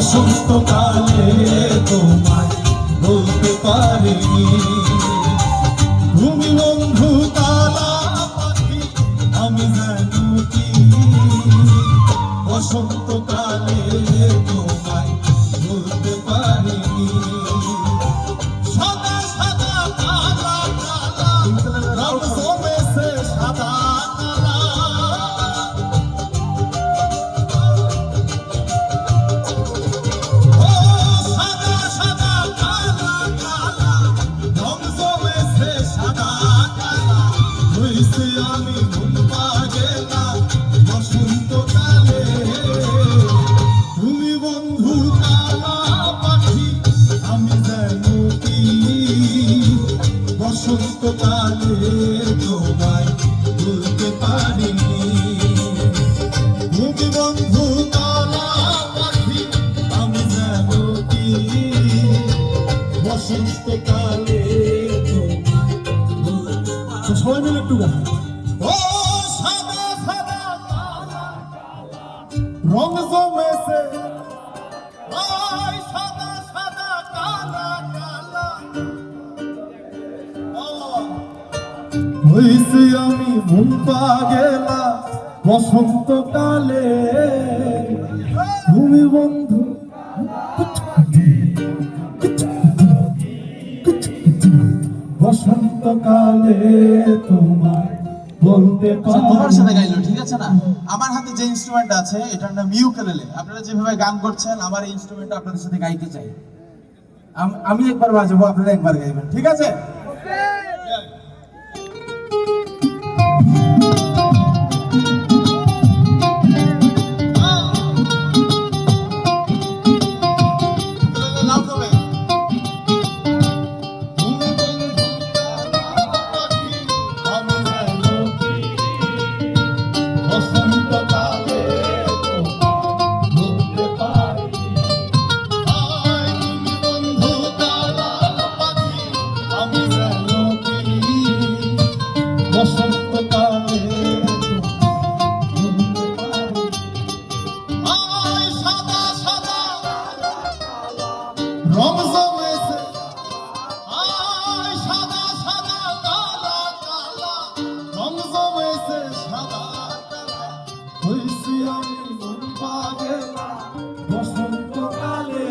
বসন্তকালে তোমায় বলতে পারিনি। তুমি বন্ধু কালা পাখি, আমি যেন কি বসন্তকালে তোমায় বলতে পারিনি। সাদা সাদা কালা কালা রং জমেছে সাদা কালা। আমি ঘুম পাগেলা বসন্তকালে, তুমি বন্ধু কালা পাখি, আমি যেন কি বসন্তকালে তোমায় বলতে পারিনি। তুমি বন্ধু কালা পাখি, আমি যেন কি বসন্তকালে তোমায় বলতে পারিনি। সবাই মিলে একটু গান। ও সাদা সাদা কালা কালা রং জমেছে, ওই সাদা সাদা কালা কালা। হইছি আমি ঘুম পাগেলা বসন্তকালে, তুমি বন্ধু বসন্তকালে তোমায় বলতে পারি। তোমার সাথে গাইলো, ঠিক আছে না? আমার হাতে যে ইনস্ট্রুমেন্ট আছে এটার নাম ইউকেলেলে। আপনারা যেভাবে গান করছেন আমার এই ইনস্ট্রুমেন্টটা আপনাদের সাথে গাইতে চাই। আমি একবার বাজাবো, আপনারা একবার গাইবেন, ঠিক আছে? বসন্তকালে রং জমেছে, সাদা সাদা কালা কালা রং জমেছে সাদা কালা। হইছি আমি মন পাগেলা বসন্তকালে,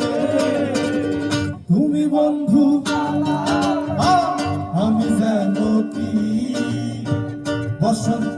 তুমি বন্ধু কালা, আমি যেন কি বসন্ত